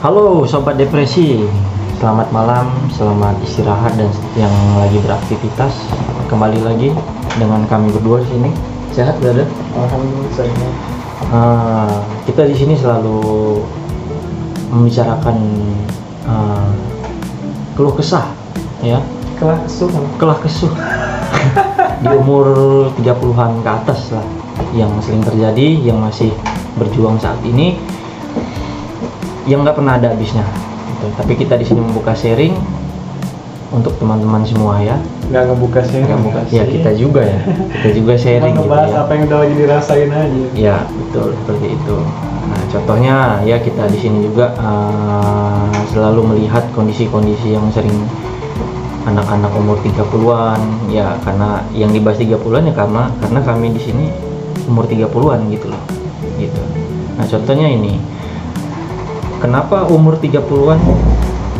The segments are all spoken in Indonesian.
Halo Sobat Depresi, selamat malam, selamat istirahat dan yang lagi beraktivitas. Kembali lagi dengan kami berdua di sini. Sehat brother? Alhamdulillah sehat. Kita di sini selalu membicarakan keluh kesah, ya. Kelah kesuh di umur 30-an ke atas lah, yang sering terjadi, yang masih berjuang saat ini, yang nggak pernah ada habisnya gitu. Tapi kita di sini membuka sharing untuk teman-teman semua ya. Nggak ngebuka sharing Ya kita juga ya, kita juga sharing gitu ngebahas ya. apa yang udah lagi dirasain aja. Ya betul, seperti itu. Nah contohnya ya kita di sini juga selalu melihat kondisi-kondisi yang sering anak-anak umur 30-an ya, karena yang dibahas 30-an ya karena kami di sini umur 30-an gitu loh gitu. Nah contohnya ini, kenapa umur 30-an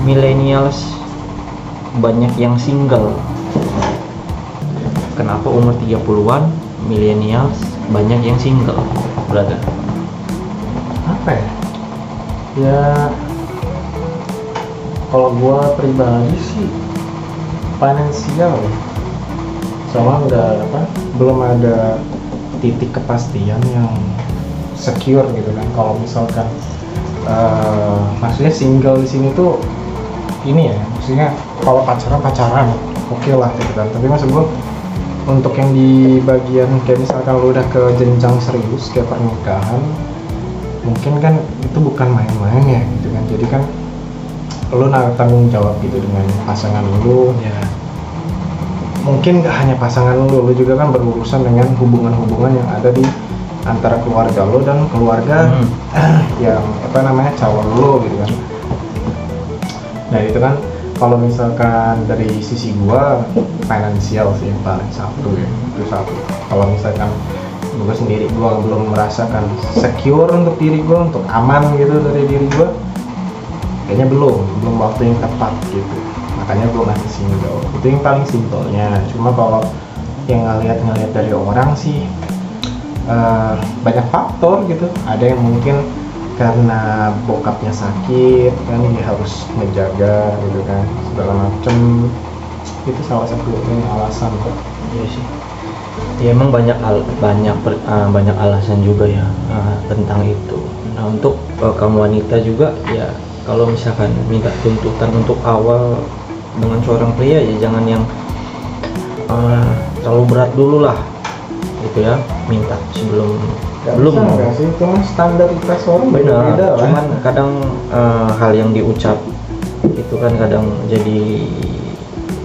millennials banyak yang single? Kenapa umur 30-an millennials banyak yang single, brother? Apa ya? Ya kalau gua pribadi sih finansial ya. Soalnya belum ada titik kepastian yang secure gitu kan. Kalau misalkan maksudnya single di sini tuh ini ya, maksudnya kalau pacaran oke lah gitu kan. Tapi maksud gue untuk yang di bagian kayak misalkan lu udah ke jenjang serius kayak pernikahan, mungkin kan itu bukan main-main ya gitu kan. Jadi kan lu tanggung jawab gitu dengan pasangan lu ya. Mungkin gak hanya pasangan lu juga kan berurusan dengan hubungan-hubungan yang ada di antara keluarga lo dan keluarga yang calon lo gitu kan. Nah itu kan kalau misalkan dari sisi gua finansial sih yang paling satu ya, itu satu. Kalau misalkan gua sendiri gua belum merasakan secure untuk diri gua, untuk aman gitu dari diri gua, kayaknya belum waktu yang tepat gitu. Makanya gua masih single. Itu yang paling simpelnya. Cuma kalau yang ngeliat dari orang sih banyak faktor gitu. Ada yang mungkin karena bokapnya sakit kan, dia harus menjaga gitu kan, segala macem. Itu salah satu alasan kok. Iya sih. Ya emang banyak alasan juga ya tentang itu. Nah untuk kamu wanita juga ya, kalau misalkan minta tuntutan untuk awal dengan seorang pria ya jangan yang terlalu berat dulu lah gitu ya, minta sebelum belum sih, itu kan standaritas orang benar. beda-beda lah. Cuman kadang hal yang diucap itu kan kadang jadi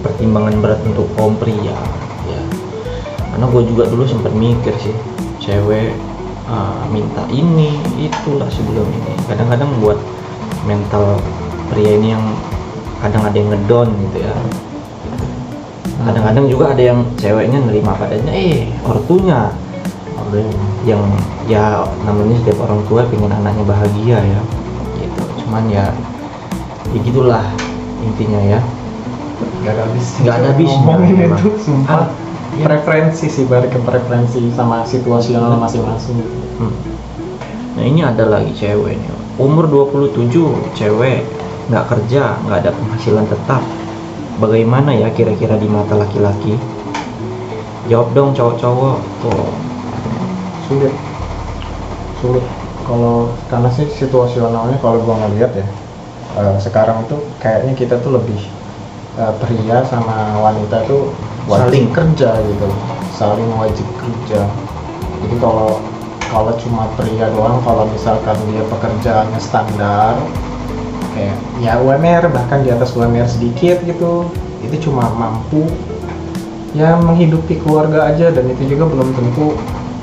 pertimbangan berat untuk kaum pria ya. Karena gue juga dulu sempat mikir sih, cewek minta ini itulah sebelum ini, kadang-kadang buat mental pria ini yang kadang ada yang ngedon gitu ya. Kadang-kadang juga ada yang ceweknya nerima padanya, ortunya yang ya namanya setiap orang tua pengen anaknya bahagia ya gitu. Cuman ya gitulah intinya ya, nggak ada habisnya ngomongin itu sumpah. Preferensi sih, balik ke preferensi sama situasional masing-masing. Nah ini ada lagi cewek nih, umur 27, cewek nggak kerja, nggak ada penghasilan tetap. Bagaimana ya kira-kira di mata laki-laki? Jawab dong cowok-cowok tuh. Sulit kalau karena sih situasionalnya, kalau gua ngeliat ya sekarang itu kayaknya kita tuh lebih pria sama wanita tuh wajib kerja gitu, saling wajib kerja. Jadi kalau cuma pria doang, kalau misalkan dia pekerjaannya standar kayak ya UMR, bahkan di atas UMR sedikit gitu, itu cuma mampu ya menghidupi keluarga aja, dan itu juga belum tentu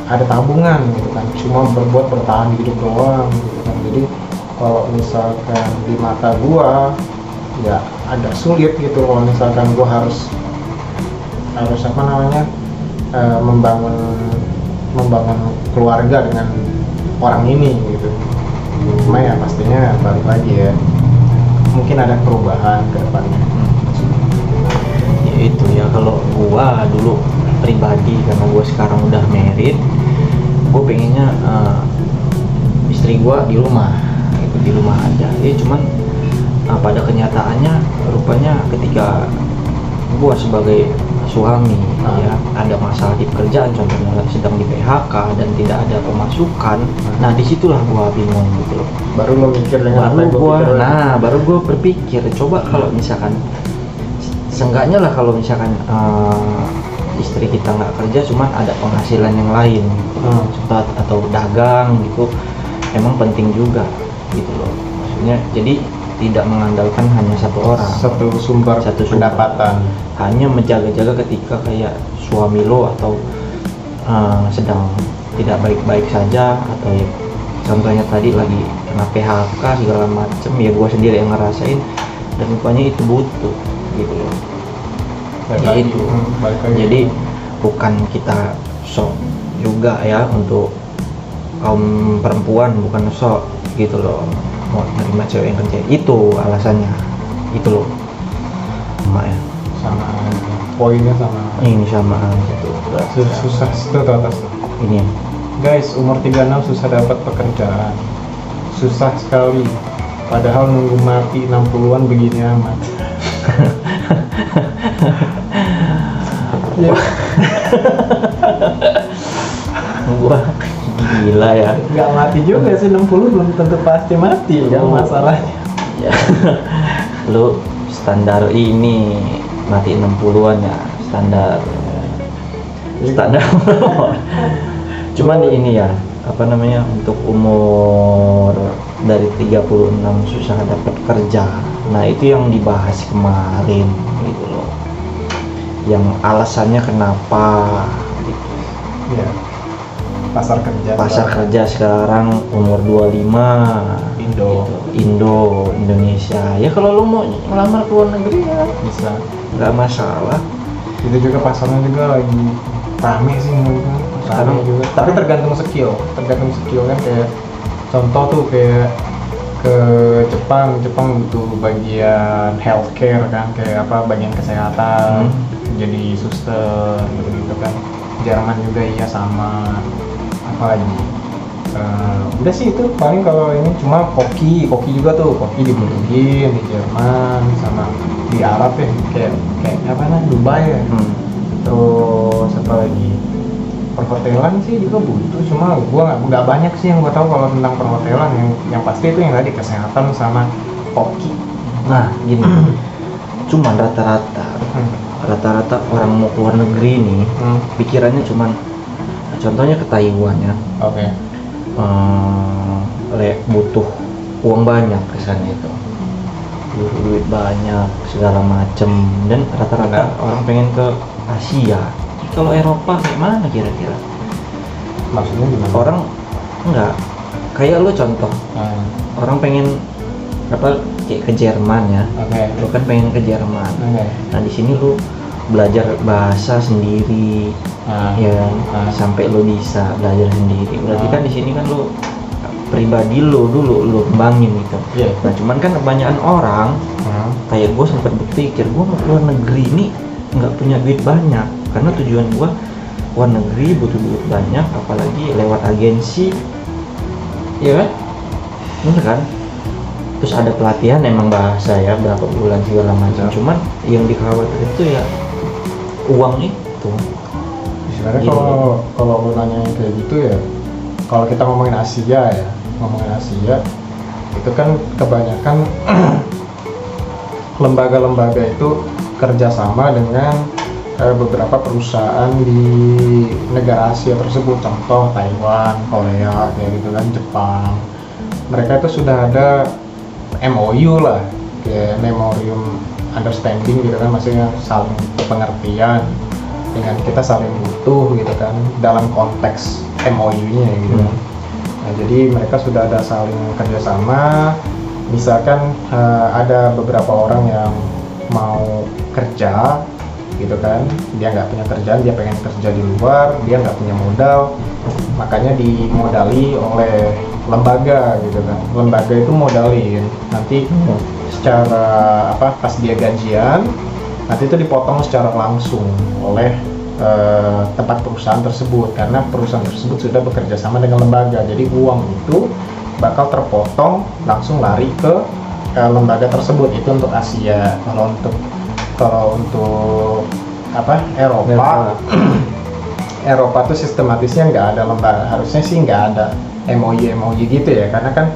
ada tabungan gitu kan, cuma bertahan hidup doang gitu kan. Jadi kalau misalkan di mata gua ya agak sulit gitu kalau misalkan gua harus membangun keluarga dengan orang ini gitu. Cuma ya pastinya balik lagi ya, mungkin ada perubahan ke depannya. Ya itu ya, kalau gua dulu pribadi, karena gua sekarang udah married, gua pengennya istri gua di rumah gitu di rumah aja. Cuman pada kenyataannya rupanya ketika gua sebagai suami ya ada masalah di pekerjaan, contohnya sedang di PHK dan tidak ada pemasukan, nah disitulah gua bingung gitu loh. Baru lo mikir dengan apa yang gua pikir. Baru gua berpikir coba kalau misalkan seenggaknya lah kalau misalkan istri kita nggak kerja cuman ada penghasilan yang lain atau dagang gitu, emang penting juga gitu loh, maksudnya jadi tidak mengandalkan hanya satu orang, satu sumber pendapatan, hanya menjaga-jaga ketika kayak suami lo atau sedang tidak baik-baik saja, atau ya, contohnya tadi lagi kena PHK segala macem, ya gua sendiri yang ngerasain dan rupanya itu butuh gitu loh. Jadi bukan kita sok juga ya untuk kaum perempuan, bukan sok gitu loh mau nerima cewek yang kerja, itu alasannya itu loh sama ya, sama poinnya sama ini sama gitu. Susah itu atas tuh ini guys, umur 36 susah dapat pekerjaan, susah sekali, padahal nunggu mati 60-an begini amat. gua gila ya, nggak mati juga sih, 60 belum tentu pasti mati ya masalahnya ya. Lu standar ini mati 60-an ya, standar cuman di ini ya apa namanya, untuk umur dari 36 susah dapat kerja, nah itu yang dibahas kemarin gitu loh, yang alasannya kenapa gitu. Ya, pasar kerja sekarang umur 25 Indonesia ya, kalau lu mau ngelamar ke luar negeri ya bisa, nggak masalah. itu juga pasarnya juga lagi rame sih menurutku sekarang juga, tapi tergantung skill kan. Kayak contoh tuh kayak ke Jepang butuh bagian healthcare kan, kayak apa bagian kesehatan, jadi suster gitu kan. Jerman juga iya sama, apa lagi udah sih itu paling. Kalau ini cuma koki juga tuh, koki dibutuhin di Jerman sama di Arab ya, kayak apa namanya, Dubai ya. Terus apa lagi, perhotelan sih juga butuh, cuma gua nggak banyak sih yang gua tahu kalau tentang perhotelan. Yang pasti itu yang tadi kesehatan sama koki. Nah gini, cuman rata-rata orang mau keluar negeri nih pikirannya cuman, contohnya ke Taiwan ya. Oke. Butuh uang banyak ke sana itu, butuh duit banyak segala macem, dan rata-rata orang pengen ke Asia. Kalau Eropa kayak mana kira-kira? Maksudnya gimana? Orang enggak kayak lu contoh, orang pengen apa kayak ke Jerman ya. Lu kan pengen ke Jerman. Nah di sini lu belajar bahasa sendiri, ya sampai lo bisa belajar sendiri. Berarti kan di sini kan lo pribadi lo dulu lo kembangin gitu. Nah cuman kan kebanyakan orang kayak gue sempat berpikir gue mau keluar negeri ini nggak punya duit banyak, karena tujuan gue keluar negeri butuh duit banyak, apalagi lewat agensi, ya kan? Bener kan? Terus ada pelatihan emang bahasa ya berapa bulan segala macam. Cuman yang dikhawatir itu ya uang itu. Sebenarnya kalau lu nanya kayak gitu ya, kalau kita ngomongin Asia itu kan kebanyakan lembaga-lembaga itu kerjasama dengan beberapa perusahaan di negara Asia tersebut, contoh Taiwan, Korea kayak gitu kan, Jepang. Mereka itu sudah ada MOU lah, kayak Memorandum Understanding gitu kan, maksudnya saling pengertian dengan kita saling butuh gitu kan dalam konteks MOU-nya gitu kan. Nah, jadi mereka sudah ada saling kerjasama. Misalkan ada beberapa orang yang mau kerja gitu kan, dia nggak punya kerjaan, dia pengen kerja di luar, dia nggak punya modal, makanya dimodali oleh lembaga gitu kan. Lembaga itu modalin, nanti secara apa, pas dia gajian nanti itu dipotong secara langsung oleh tempat perusahaan tersebut, karena perusahaan tersebut sudah bekerja sama dengan lembaga. Jadi uang itu bakal terpotong langsung lari ke lembaga tersebut. Itu untuk Asia. Kalau untuk Eropa Eropa tuh sistematisnya nggak ada lembaga, harusnya sih nggak ada MOU gitu ya, karena kan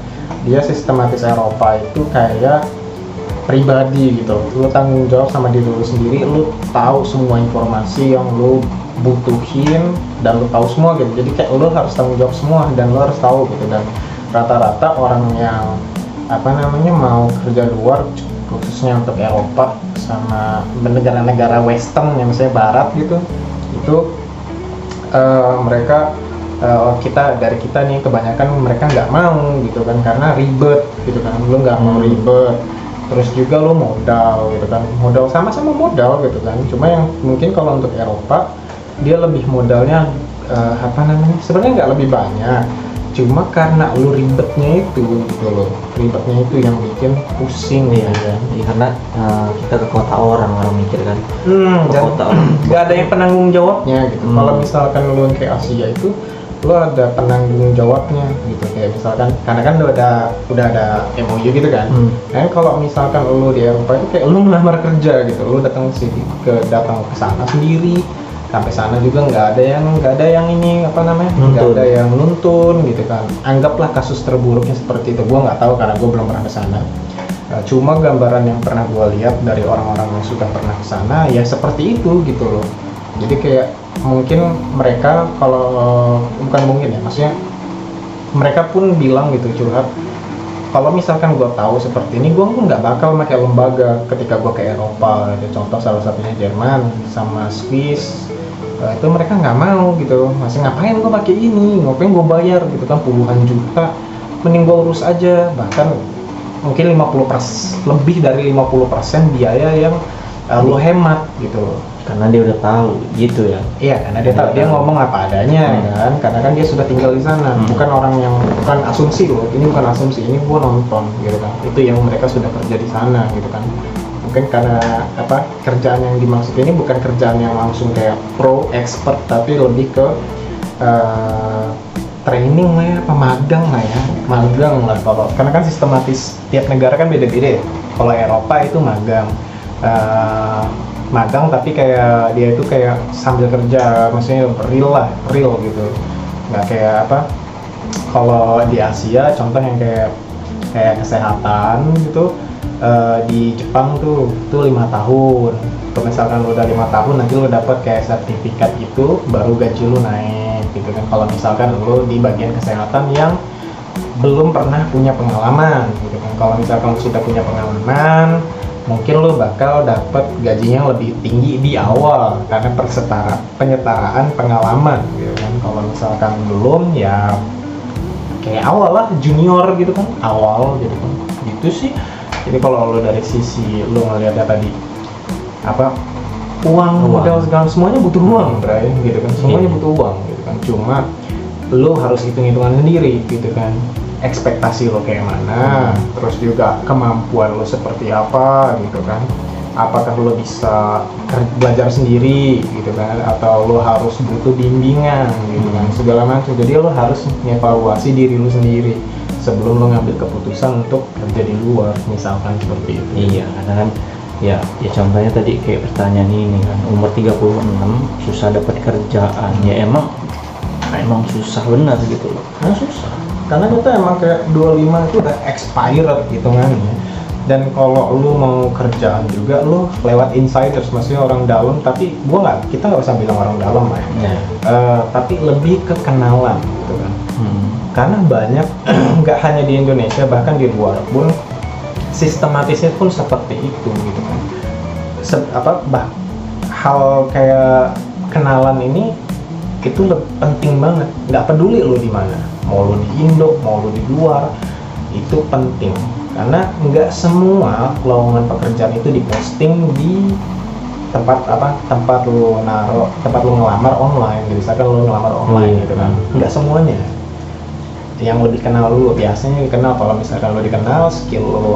dia sistematis Eropa itu kayak pribadi gitu. Lu tanggung jawab sama diri lu sendiri, lu tahu semua informasi yang lu butuhin dan lu tahu semua gitu. Jadi kayak lu harus tanggung jawab semua dan lu harus tahu gitu. Dan rata-rata orang yang mau kerja luar, khususnya untuk Eropa sama negara-negara Western yang misalnya Barat gitu, itu mereka dari kita nih kebanyakan mereka nggak mau gitu kan, karena ribet gitu kan. Lu nggak mau ribet, terus juga lu modal gitu kan, modal sama-sama modal gitu kan. Cuma yang mungkin kalau untuk Eropa dia lebih modalnya sebenarnya nggak lebih banyak, cuma karena lu ribetnya itu gitu loh, ribetnya itu yang bikin pusing ya. Karena kita ke kota orang mikir kan, ke dan kota orang nggak ada yang penanggung jawabnya gitu. Kalau misalkan lu kayak Asia itu lu ada penanggung jawabnya gitu, kayak misalkan karena kan udah ada MOU gitu kan. Kan kalau misalkan lu di Eropa itu kayak lu melamar kerja gitu, lu datang ke sana sendiri, sampai sana juga nggak ada yang ini nggak ada yang nuntun gitu kan. Anggaplah kasus terburuknya seperti itu. Gua nggak tahu karena gua belum pernah ke sana. Cuma gambaran yang pernah gua lihat dari orang-orang yang sudah pernah ke sana ya seperti itu gitu loh. Jadi kayak mungkin mereka maksudnya mereka pun bilang gitu, curhat, kalau misalkan gue tahu seperti ini, gue nggak bakal pakai lembaga ketika gue ke Eropa. Contoh salah satunya Jerman sama Swiss, itu mereka nggak mau gitu. Masih ngapain gue pakai ini, ngapain gue bayar gitu kan puluhan juta, mending gue urus aja. Bahkan mungkin lebih dari 50% biaya yang lo hemat gitu. karena dia udah tahu gitu ya. Iya, karena dia tahu, dia ngomong apa adanya kan, karena kan dia sudah tinggal di sana. Bukan asumsi loh, ini bukan asumsi, ini gua nonton gitu kan. Itu yang mereka sudah kerja di sana gitu kan. Mungkin karena kerjaan yang dimaksud ini bukan kerjaan yang langsung kayak pro expert, tapi lebih ke training lah ya, magang lah kalau, karena kan sistematis tiap negara kan beda-beda ya. Kalau Eropa itu magang tapi kayak dia itu kayak sambil kerja, maksudnya real gitu, nggak kayak kalau di Asia contoh yang kayak kesehatan gitu, di Jepang tuh 5 tahun. Kalau misalkan lu udah 5 tahun nanti lu dapat kayak sertifikat gitu, baru gaji lu naik gitu kan. Kalau misalkan lu di bagian kesehatan yang belum pernah punya pengalaman gitu kan. Kalau misalkan lu sudah punya pengalaman, mungkin lo bakal dapat gajinya lebih tinggi di awal karena penyetaraan pengalaman gitu kan. Kalau misalkan belum ya kayak awal lah, junior gitu kan, awal gitu kan, gitu sih. Jadi kalau lo dari sisi lo ngeliatnya tadi uang modal segala semuanya butuh uang, Bray, gitu kan, semuanya butuh uang gitu kan. Cuma lo harus hitung-hitungan sendiri gitu kan, ekspektasi lo kayak mana, terus juga kemampuan lo seperti apa gitu kan. Apakah lo bisa belajar sendiri gitu kan, atau lo harus butuh bimbingan gitu kan, segala macam. Jadi lo harus mengevaluasi diri lo sendiri sebelum lo ngambil keputusan untuk kerja di luar, misalkan seperti itu. Iya, karena kan ya contohnya tadi kayak pertanyaan ini kan, umur 36 susah dapat kerjaan, ya emang susah benar gitu loh. Nah, susah. Karena kita emang kayak 25 itu udah expired hitungannya. Dan kalau lu mau kerjaan juga lu lewat insiders, maksudnya orang dalam, tapi kita nggak usah bilang orang dalam lah ya. Tapi lebih ke kenalan gitu kan. Karena banyak nggak hanya di Indonesia, bahkan di luar pun sistematisnya pun seperti itu gitu kan. Hal kayak kenalan ini itu penting banget. Nggak peduli lu di mana, mau lu di Indo, mau lu di luar, itu penting. Karena nggak semua lowongan pekerjaan itu diposting di tempat lu ngelamar online. Misalkan lu ngelamar online gitu kan, nggak semuanya. Yang lebih kenal lu, biasanya dikenal. Kalau misalkan lu dikenal, skill lu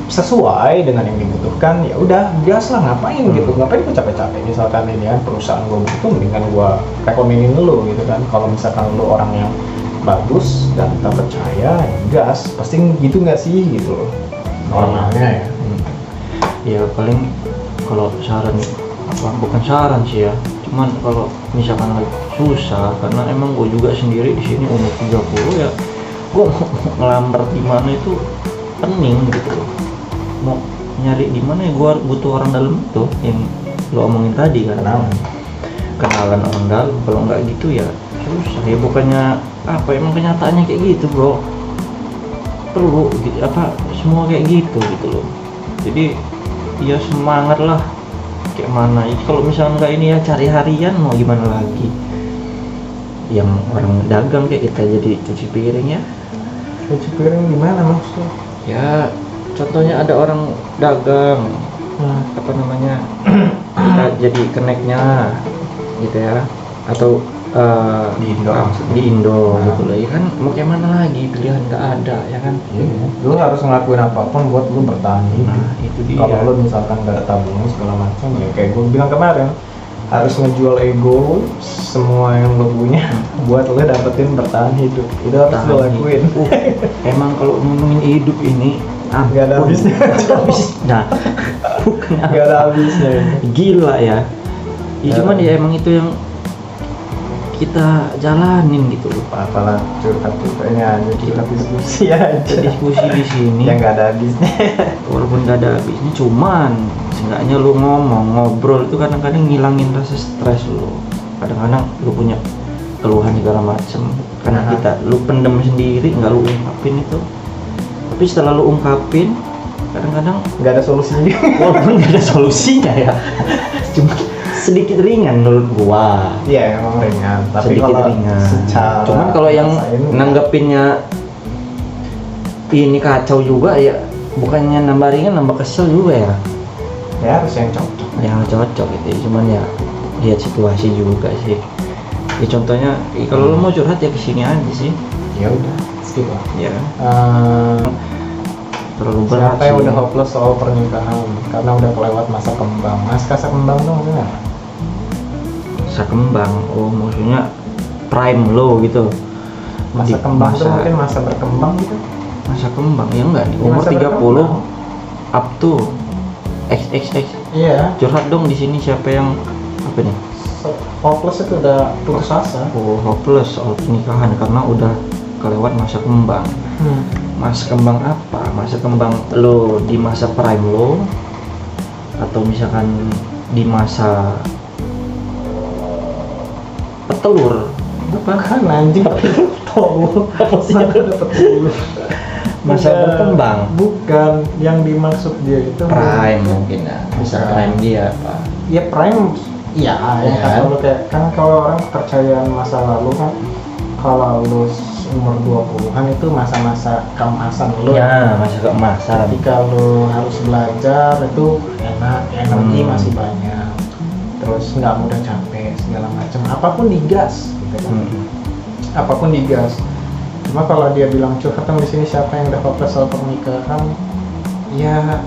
sesuai dengan yang dibutuhkan, ya udah biasa lah, ngapain gitu, ngapain gue capek-capek. Misalkan ini kan perusahaan gue butuh, mendingan gue rekomenin lu gitu kan. Kalau misalkan lu orang yang bagus dan kita percaya, gas pasti gitu nggak sih gitu loh normalnya ya. Ya paling kalau saran apa, bukan saran sih ya, cuman kalau misalkan lagi susah, karena emang gue juga sendiri di sini umur 30 ya, gue mau ngelamar di mana itu pening gitu loh. Mau nyari di mana ya, gue butuh orang dalam itu yang lo omongin tadi kan, kenalan orang dalam. Kalau nggak gitu ya susah ya, bukannya apa, emang kenyataannya kayak gitu bro, perlu gitu, apa semua kayak gitu gitu loh. Jadi ya semangat lah, kayak mana kalau misalnya nggak ini ya cari harian, mau gimana lagi. Yang orang dagang kayak kita jadi cuci piring ya. Cuci piring di mana maksudnya? Ya contohnya ada orang dagang apa namanya kita jadi keneknya gitu ya, atau Di Indo di Indo gitu loh ya kan, mau kayak mana lagi, pilihan nggak ada ya kan. Lu harus ngelakuin apapun buat lu bertahan hidup. Nah itu dia. Kalau lu misalkan gak ada tabungan segala macam ya kayak gue bilang kemarin, harus ngejual ego semua yang lo punya buat lo dapetin bertahan hidup. Itu harus lo lakuin. Emang kalau ngomongin hidup ini Gak ada habisnya. Nah bukan Gak ada habisnya. gila ya. Ya cuman ya emang itu yang kita jalanin gitu loh. Apalah curhat-curhatnya aja, kita diskusi aja. Diskusi di sini Yang gak ada habisnya. walaupun gak ada habisnya, cuman seenggaknya lu ngomong, ngobrol itu kadang-kadang ngilangin rasa stres lu. Kadang-kadang lu punya keluhan segala macem, karena kita lu pendem sendiri, nggak lu ungkapin itu. Tapi setelah lu ungkapin, kadang-kadang Gak ada solusinya. walaupun gak ada solusinya ya, cuma sedikit ringan menurut gua. Iya emang ringan. Tapi Sedikit kalau ringan. secara Cuman kalau yang nanggepinnya ini kacau juga ya, bukannya nambah ringan nambah kesel juga ya. ya harus yang cocok. Yang cocok gitu ya. Cuman ya lihat situasi juga sih. Ya contohnya kalau lo mau curhat ya kesini aja sih. Ya udah skip lah. Ya Eh, terlalu berat Siapa yang sih. udah hopeless soal pernikahan karena udah kelewat masa kembang? Masa kembang tuh maksudnya? Masa kembang, oh maksudnya prime lo gitu. Masa Di kembang tuh masa- mungkin masa berkembang gitu. Masa kembang ya enggak nih, Ya, umur masa 30 berkembang. up to XXX. Iya. Curhat dong di sini, siapa yang apa nih? Hopeless itu udah putus asa. Oh, hopeless soal pernikahan karena udah kelewat masa kembang. Masa kembang apa? Masa kembang lo di masa prime lo, atau misalkan di masa petelur? Apa? Kan anjing tolong apa sih dapat dulu. Masa berkembang. Bukan yang dimaksud dia itu Prime mungkin ya. Masa Bukan. prime dia apa? Ya prime. Iya, Ya ya kan kan? kalau kayak kan kalau orang kepercayaan masa lalu kan kalau lu umur 20-an itu masa-masa keemasan lu. Ya, masa keemasan. Ketika lu harus belajar itu enak, energi masih banyak, terus nggak mudah capek segala macam, apapun digas gitu kan. Apapun digas. Cuma kalau dia bilang curhat di sini siapa yang udah hopeless soal pernikahan, ya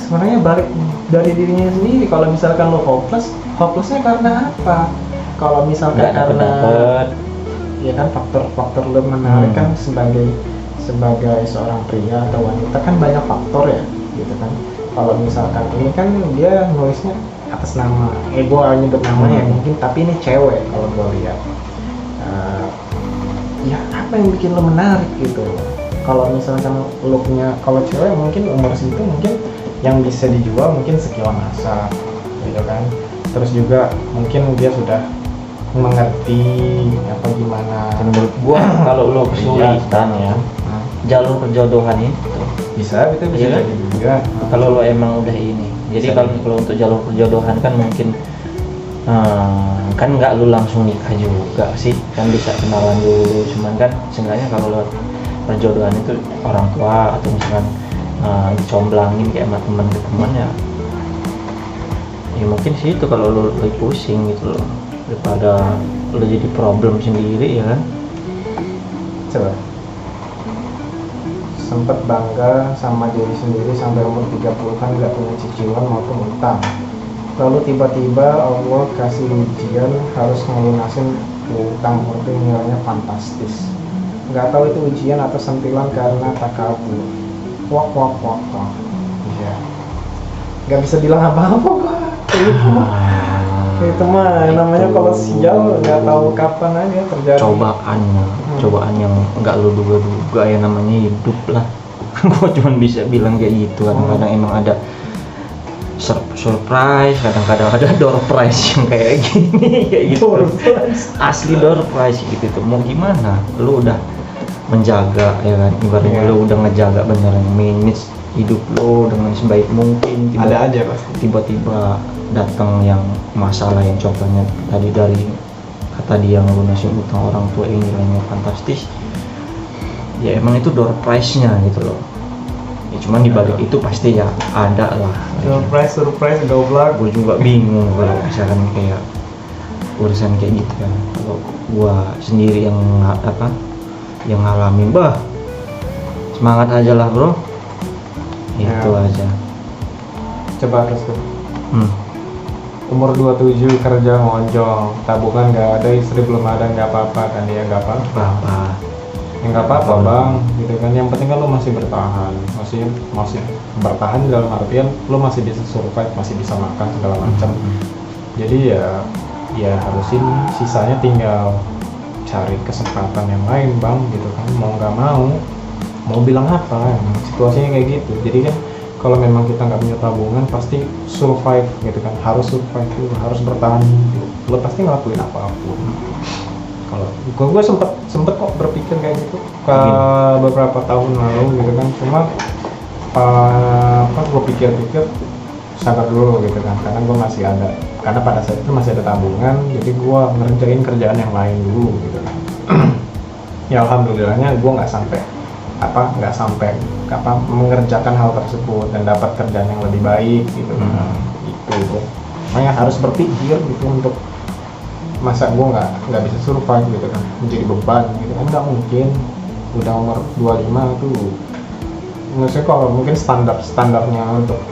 sebenarnya balik dari dirinya sendiri. Kalau misalkan lo hopelessnya karena apa? Kalau misalkan Nggak karena dapet. ya kan faktor-faktor lo menarik kan sebagai seorang pria atau wanita kan banyak faktor ya gitu kan. Kalau misalkan ini kan dia nulisnya atas nama, gue nyebut namanya ya mungkin, tapi ini cewek kalau gue lihat. Ya apa yang bikin lo menarik gitu? Kalau misalkan lo punya, kalau cewek mungkin umur segitu mungkin yang bisa dijual mungkin skill masak gitu kan. Terus juga mungkin dia sudah mengerti apa gimana. Menurut gua kalau lo kesulitan ya, jalur perjodohan itu bisa gitu bisa Iya kan? jadi juga. kalau lo emang udah ini. Jadi Bisa kalau untuk jalur perjodohan kan mungkin kan nggak lu langsung nikah juga sih, kan bisa kenalan dulu. Cuman kan seenggaknya kalau lo perjodohan itu orang tua atau misalkan dicomblangin kayak sama teman ke teman ya mungkin sih itu kalau lo lagi pusing gitu loh, daripada lo jadi problem sendiri ya kan. Coba sempat bangga sama diri sendiri sampai umur 30-an nggak punya cicilan maupun utang, lalu tiba-tiba Allah kasih ujian harus ngelunasin utang itu nilainya fantastis. nggak tahu itu ujian atau sentilan karena tak kabur. Wak wak wak wak. Iya. Nggak bisa bilang apa-apa gua. Itu mah namanya kalau sial nggak tahu kapan aja terjadi. Cobaan yang nggak lu duga-duga ya, namanya hidup lah. Gua cuma bisa bilang kayak gitu. Kadang-kadang emang ada surprise, kadang-kadang ada door prize yang kayak gini, kayak gitu. Asli door prize gitu tuh. Mau gimana? Lu udah menjaga ya kan, ibaratnya lu udah ngejaga beneran manage hidup lu dengan sebaik mungkin. Ada aja pasti. Tiba-tiba datang yang masalah yang contohnya tadi dari kata dia ngelunasin utang orang tua yang nilainya fantastis. Ya emang itu door prize-nya gitu loh. Ya cuman dibalik itu pasti ya ada lah. Surprise goblok. Gue juga bingung kalau misalkan kayak urusan kayak gitu kan. Kalau gua sendiri yang ngalamin, semangat aja lah bro. Itu aja. Coba terus tuh. Umur 27 kerja ngonjong, tabungan nggak ada, istri belum ada, nggak apa-apa kan? Ya nggak apa-apa. Ya nggak apa-apa bang, gitu kan. Yang penting kan lo masih bertahan, masih bertahan dalam artian lo masih bisa survive, masih bisa makan segala macam. Jadi ya harusin sisanya tinggal cari kesempatan yang lain bang, gitu kan. Mau nggak mau bilang apa? Situasinya kayak gitu. Jadi kan kalau memang kita nggak punya tabungan pasti survive gitu kan, harus survive dulu, harus bertahan hidup. Lo pasti ngelakuin apapun. Kalau gue sempet kok berpikir kayak gitu beberapa tahun lalu gitu kan, cuma pas gue pikir-pikir sabar dulu gitu kan, karena pada saat itu masih ada tabungan, jadi gue ngerjain kerjaan yang lain dulu gitu kan. Ya alhamdulillahnya gue nggak sampai mengerjakan hal tersebut dan dapat kerjaan yang lebih baik gitu. Itu makanya harus berpikir gitu, untuk masa gue nggak bisa survive gitu kan, menjadi beban gitu kan, nggak mungkin. Udah umur 25 tuh maksudnya kalau mungkin standarnya untuk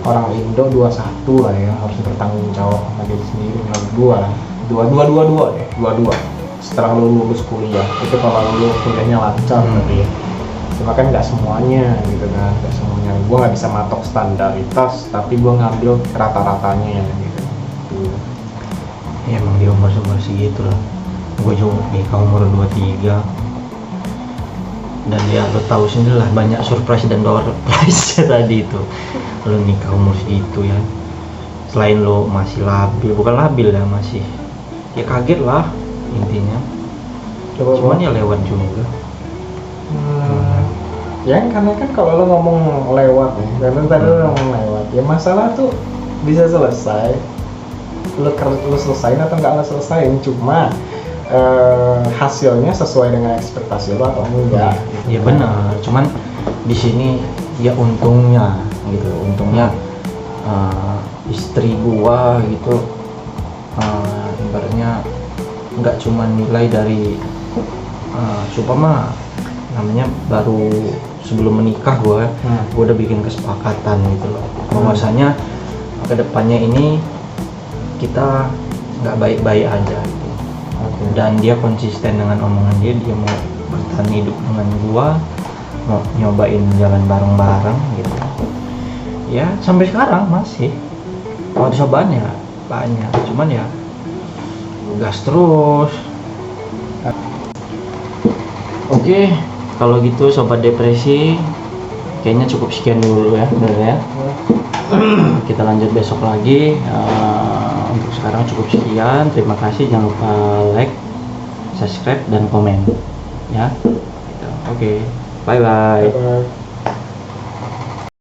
orang Indo 21 lah ya, harus bertanggung jawab sama diri sendiri. Dua setelah lu lulus kuliah itu, kalau lu kuliahnya lancar tapi ya, cuma kan nggak semuanya gitu kan, nggak semuanya. Gue nggak bisa matok standaritas, tapi gue ngambil rata-ratanya gitu. Ya emang di umur segitu lah. Gue juga nikah umur 23, dan ya lo tahu sendiri lah, banyak surprise dan door prize tadi itu. Lo nikah umur segitu ya, selain lo masih bukan labil ya, masih ya kaget lah intinya. Cuman ya lewat juga. Ya karena kan kalau lo ngomong lewat ya, karena tadi lo ngomong lewat, ya masalah tuh bisa selesai. Lo selesain atau nggak lo selesain, cuma hasilnya sesuai dengan ekspektasi lo atau enggak. Ya benar, cuman di sini ya untungnya istri gua gitu, ibaratnya nggak cuma nilai dari supaya namanya baru sebelum menikah gua udah bikin kesepakatan gitu loh, bahwasanya kedepannya ini kita nggak baik-baik aja gitu. Dan dia konsisten dengan omongan dia mau bertahan hidup dengan gua, mau nyobain jalan bareng-bareng gitu ya. Sampai sekarang masih kalau cobaan ya banyak, cuman ya gas terus. Oke, kalau gitu sobat depresi kayaknya cukup sekian dulu ya, kita lanjut besok lagi. Untuk sekarang cukup sekian, terima kasih, jangan lupa like, subscribe dan komen ya. Oke, bye bye.